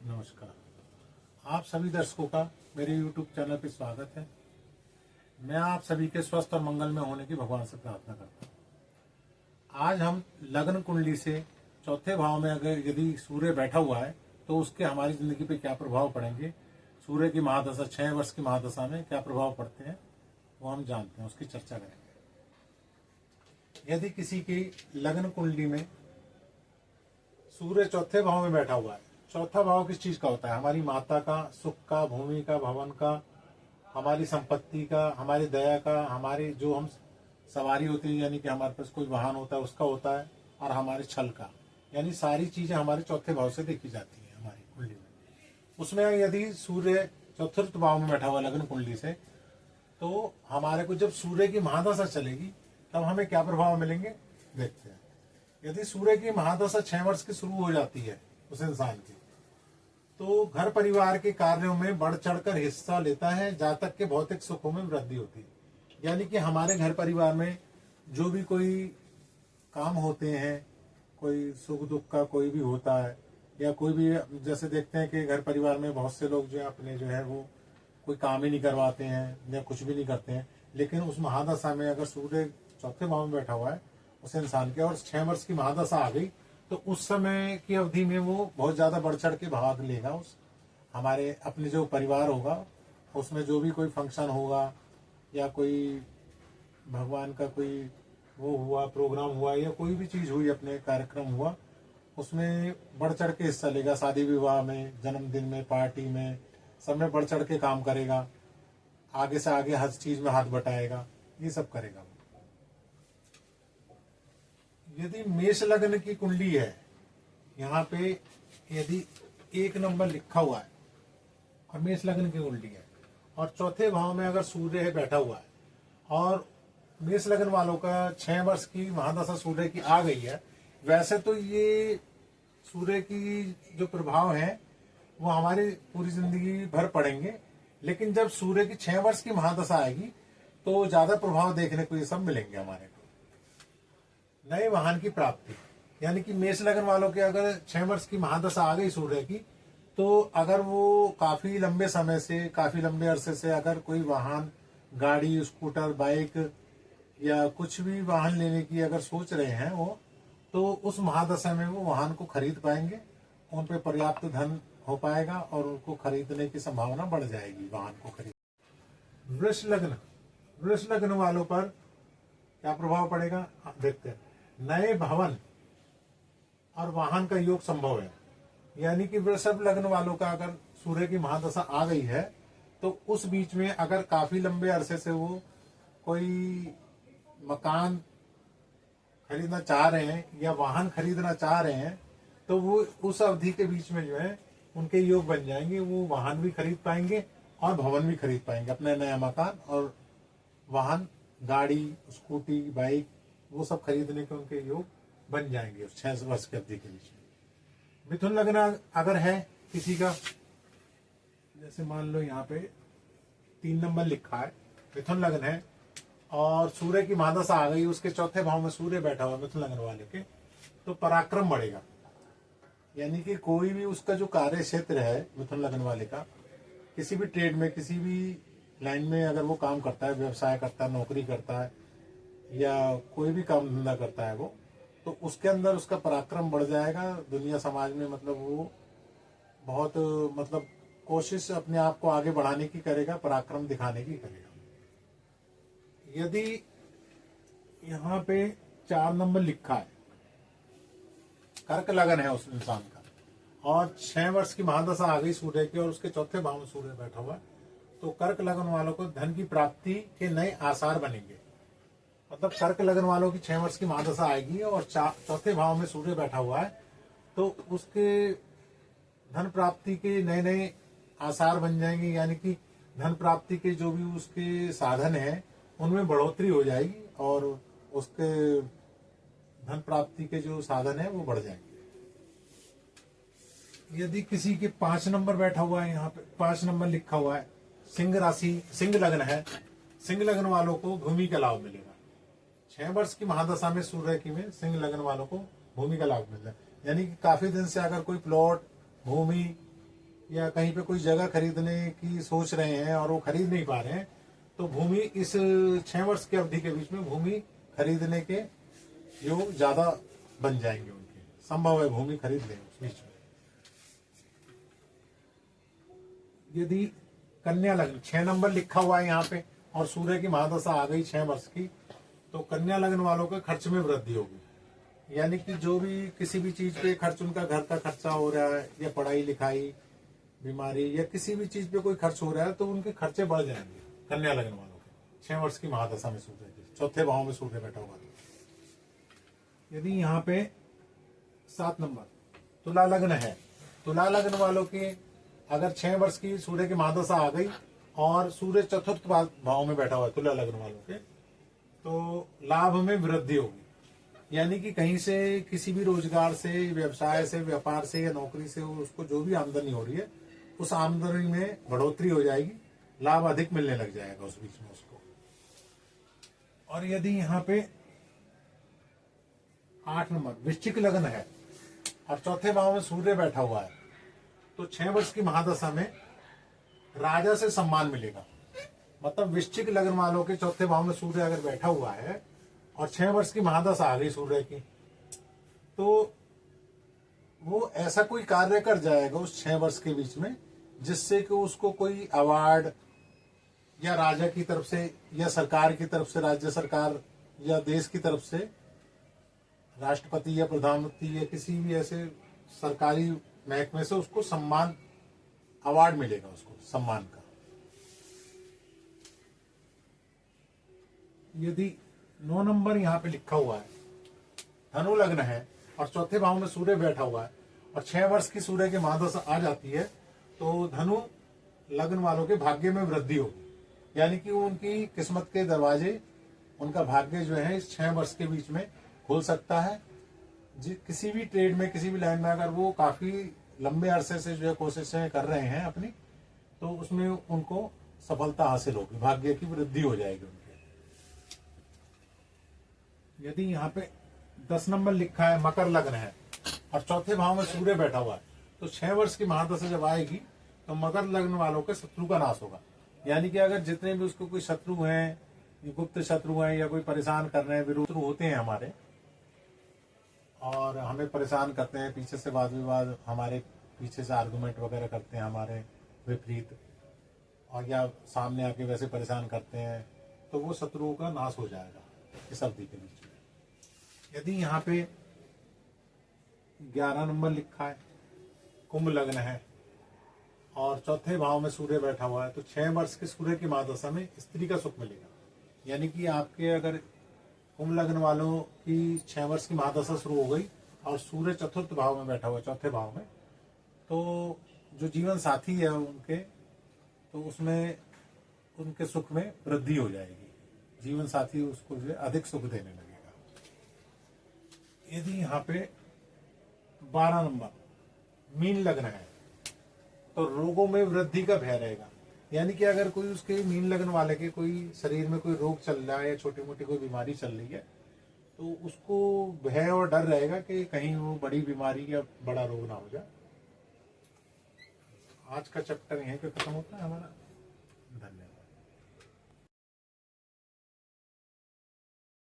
नमस्कार। आप सभी दर्शकों का मेरे YouTube चैनल पर स्वागत है। मैं आप सभी के स्वस्थ और मंगल में होने की भगवान से प्रार्थना करता हूँ। आज हम लग्न कुंडली से चौथे भाव में अगर यदि सूर्य बैठा हुआ है तो उसके हमारी जिंदगी पे क्या प्रभाव पड़ेंगे, सूर्य की महादशा 6 वर्ष की महादशा में क्या प्रभाव पड़ते हैं वो हम जानते हैं, उसकी चर्चा करेंगे। यदि किसी की लग्न कुंडली में सूर्य चौथे भाव में बैठा हुआ है, चौथा भाव किस चीज का होता है? हमारी माता का, सुख का, भूमि का, भवन का, हमारी संपत्ति का, हमारी दया का, हमारी जो हम सवारी होती है यानी कि हमारे पास कोई वाहन होता है उसका होता है, और हमारे छल का, यानी सारी चीजें हमारे चौथे भाव से देखी जाती है हमारी कुंडली में। उसमें यदि सूर्य चतुर्थ भाव में बैठा हुआ लग्न कुंडली से, तो हमारे को जब सूर्य की महादशा चलेगी तब हमें क्या प्रभाव मिलेंगे देखते हैं। यदि सूर्य की महादशा 6 वर्ष की शुरू हो जाती है उस इंसान की, तो घर परिवार के कार्यों में बढ़ चढ़कर हिस्सा लेता है, जातक के भौतिक सुखों में वृद्धि होती है। यानी कि हमारे घर परिवार में जो भी कोई काम होते हैं, कोई सुख दुख का कोई भी होता है, या कोई भी जैसे देखते हैं कि घर परिवार में बहुत से लोग जो है अपने जो है वो कोई काम ही नहीं करवाते हैं या कुछ भी नहीं करते हैं, लेकिन उस महादशा में अगर सूर्य चौथे भाव में बैठा हुआ है उस इंसान के और 6 वर्ष की महादशा आ गई, तो उस समय की अवधि में वो बहुत ज्यादा बढ़ चढ़ के भाग लेगा। उस हमारे अपने जो परिवार होगा उसमें जो भी कोई फंक्शन होगा या कोई भगवान का कोई वो हुआ, प्रोग्राम हुआ, या कोई भी चीज हुई, अपने कार्यक्रम हुआ, उसमें बढ़ चढ़ के हिस्सा लेगा। शादी विवाह में, जन्मदिन में, पार्टी में, सब में बढ़ चढ़ के काम करेगा, आगे से आगे हर चीज में हाथ बटाएगा, ये सब करेगा। यदि मेष लग्न की कुंडली है, यहाँ पे यदि 1 नंबर लिखा हुआ है और मेष लग्न की कुंडली है और चौथे भाव में अगर सूर्य है बैठा हुआ है, और मेष लग्न वालों का 6 वर्ष की महादशा सूर्य की आ गई है, वैसे तो ये सूर्य की जो प्रभाव है वो हमारी पूरी जिंदगी भर पड़ेंगे, लेकिन जब सूर्य की 6 वर्ष की महादशा आएगी तो ज्यादा प्रभाव देखने को ये सब मिलेंगे हमारे को। नए वाहन की प्राप्ति, यानी कि मेष लग्न वालों के अगर 6 वर्ष की महादशा आ गई सूर्य की, तो अगर वो काफी लंबे समय से, काफी लंबे अरसे से अगर कोई वाहन, गाड़ी, स्कूटर, बाइक या कुछ भी वाहन लेने की अगर सोच रहे हैं वो, तो उस महादशा में वो वाहन को खरीद पाएंगे, उन पे पर्याप्त धन हो पाएगा और उनको खरीदने की संभावना बढ़ जाएगी वाहन को खरीद। वृष लग्न वालों पर क्या प्रभाव पड़ेगा देखते हैं। नए भवन और वाहन का योग संभव है, यानी कि वृषभ लग्न वालों का अगर सूर्य की महादशा आ गई है तो उस बीच में अगर काफी लंबे अरसे से वो कोई मकान खरीदना चाह रहे हैं या वाहन खरीदना चाह रहे हैं, तो वो उस अवधि के बीच में जो है उनके योग बन जाएंगे, वो वाहन भी खरीद पाएंगे और भवन भी खरीद पाएंगे, अपना नया मकान और वाहन, गाड़ी, स्कूटी, बाइक, वो सब खरीदने के उनके योग बन जाएंगे उस 6 वर्ष की अवधि के बीच में। मिथुन लग्न अगर है किसी का, जैसे मान लो यहाँ पे 3 नंबर लिखा है, मिथुन लग्न है और सूर्य की महादशा आ गई, उसके चौथे भाव में सूर्य बैठा हुआ मिथुन लग्न वाले के, तो पराक्रम बढ़ेगा। यानी कि कोई भी उसका जो कार्य क्षेत्र है मिथुन लग्न वाले का, किसी भी ट्रेड में, किसी भी लाइन में अगर वो काम करता है, व्यवसाय करता है, नौकरी करता है या कोई भी काम धंधा करता है वो, तो उसके अंदर उसका पराक्रम बढ़ जाएगा। दुनिया समाज में मतलब वो बहुत मतलब कोशिश अपने आप को आगे बढ़ाने की करेगा, पराक्रम दिखाने की करेगा। यदि यहाँ पे 4 नंबर लिखा है, कर्क लगन है उस इंसान का, और 6 वर्ष की महादशा आ गई सूर्य की और उसके चौथे भाव में सूर्य बैठा हुआ है, तो कर्क लगन वालों को धन की प्राप्ति के नए आसार बनेंगे। मतलब कर्क लगन वालों की 6 वर्ष की महादशा आएगी और चौथे भाव में सूर्य बैठा हुआ है, तो उसके धन प्राप्ति के नए नए आसार बन जाएंगे। यानी कि धन प्राप्ति के जो भी उसके साधन है उनमें बढ़ोतरी हो जाएगी और उसके धन प्राप्ति के जो साधन है वो बढ़ जाएंगे। यदि किसी के 5 नंबर बैठा हुआ है, यहाँ पे 5 नंबर लिखा हुआ है, सिंह राशि, सिंह लग्न है, सिंह लग्न वालों को भूमि का लाभ मिलेगा। 6 वर्ष की महादशा में सूर्य की में सिंह लग्न वालों को भूमि का लाभ मिल रहा है। यानी कि काफी दिन से अगर कोई प्लॉट, भूमि या कहीं पे कोई जगह खरीदने की सोच रहे हैं और वो खरीद नहीं पा रहे हैं, तो भूमि इस 6 वर्ष की अवधि के बीच में भूमि खरीदने के योग ज्यादा बन जाएंगे उनके, संभव है भूमि खरीद लें उस बीच में। यदि कन्या लग्न 6 नंबर लिखा हुआ है यहाँ पे और सूर्य की महादशा आ गई 6 वर्ष की, तो कन्या लग्न वालों के खर्च में वृद्धि होगी। यानी कि जो भी किसी भी चीज पे खर्च, उनका घर का खर्चा हो रहा है या पढ़ाई लिखाई, बीमारी या किसी भी चीज पे कोई खर्च हो रहा है, तो उनके खर्चे बढ़ जाएंगे कन्या लग्न वालों के 6 वर्ष की महादशा में सूर्य की, चौथे भाव में सूर्य बैठा हुआ। यदि यहाँ पे 7 नंबर तुला लग्न है, तुला लग्न वालों के अगर 6 वर्ष की सूर्य की महादशा आ गई और सूर्य चतुर्थ भाव में बैठा हुआ है तुला लग्न वालों के, तो लाभ में वृद्धि होगी। यानी कि कहीं से किसी भी रोजगार से, व्यवसाय से, व्यापार से या नौकरी से उसको जो भी आमदनी हो रही है, उस आमदनी में बढ़ोतरी हो जाएगी, लाभ अधिक मिलने लग जाएगा उस बीच में उसको। और यदि यहाँ पे 8 नंबर वृश्चिक लग्न है और चौथे भाव में सूर्य बैठा हुआ है, तो 6 वर्ष की महादशा में राजा से सम्मान मिलेगा। मतलब वृश्चिक लग्न वालों के चौथे भाव में सूर्य अगर बैठा हुआ है और 6 वर्ष की महादशा आ गई सूर्य की, तो वो ऐसा कोई कार्य कर जाएगा उस 6 वर्ष के बीच में जिससे कि उसको कोई अवार्ड या राजा की तरफ से या सरकार की तरफ से, राज्य सरकार या देश की तरफ से, राष्ट्रपति या प्रधानमंत्री या किसी भी ऐसे सरकारी महकमे से उसको सम्मान, अवार्ड मिलेगा उसको सम्मान का। यदि 9 नंबर यहाँ पे लिखा हुआ है, धनु लग्न है और चौथे भाव में सूर्य बैठा हुआ है और 6 वर्ष की सूर्य की महादशा आ जाती है, तो धनु लग्न वालों के भाग्य में वृद्धि होगी। यानी कि उनकी किस्मत के दरवाजे, उनका भाग्य जो है इस 6 वर्ष के बीच में खुल सकता है। किसी भी ट्रेड में, किसी भी लाइन में अगर वो काफी लंबे अरसे से जो है कोशिशें कर रहे हैं अपनी, तो उसमें उनको सफलता हासिल होगी, भाग्य की वृद्धि हो जाएगी उनके। यदि यहाँ पे 10 नंबर लिखा है, मकर लग्न है और चौथे भाव में सूर्य बैठा हुआ है, तो 6 वर्ष की महादशा जब आएगी तो मकर लग्न वालों के शत्रु का नाश होगा। यानी कि अगर जितने भी उसको कोई शत्रु हैं, गुप्त शत्रु हैं या कोई परेशान कर रहे हैं, विरोध होते हैं हमारे और हमें परेशान करते हैं, पीछे से वाद विवाद, हमारे पीछे से आर्गुमेंट वगैरह करते हैं हमारे विपरीत, और या सामने आके वैसे परेशान करते हैं, तो वो शत्रुओं का नाश हो जाएगा इस अवधि के बीच में। यदि यहाँ पे 11 नंबर लिखा है, कुंभ लग्न है और चौथे भाव में सूर्य बैठा हुआ है, तो 6 वर्ष के सूर्य की महादशा में स्त्री का सुख मिलेगा। यानी कि आपके अगर कुंभ लग्न वालों की 6 वर्ष की महादशा शुरू हो गई और सूर्य चतुर्थ भाव में बैठा हुआ है, चौथे भाव में, तो जो जीवन साथी है उनके, तो उसमें उनके सुख में वृद्धि हो जाएगी, जीवन साथी उसको जो है अधिक सुख देने लगेगा। यदि यहाँ पे 12 नंबर मीन लग्न है, तो रोगों में वृद्धि का भय रहेगा। यानी कि अगर कोई उसके मीन लग्न वाले के कोई शरीर में कोई रोग चल रहा है या छोटी मोटी कोई बीमारी चल रही है, तो उसको भय और डर रहेगा कि कहीं वो बड़ी बीमारी या बड़ा रोग ना हो जाए। आज का चैप्टर यहीं पे खत्म होता है हमारा। धन्यवाद।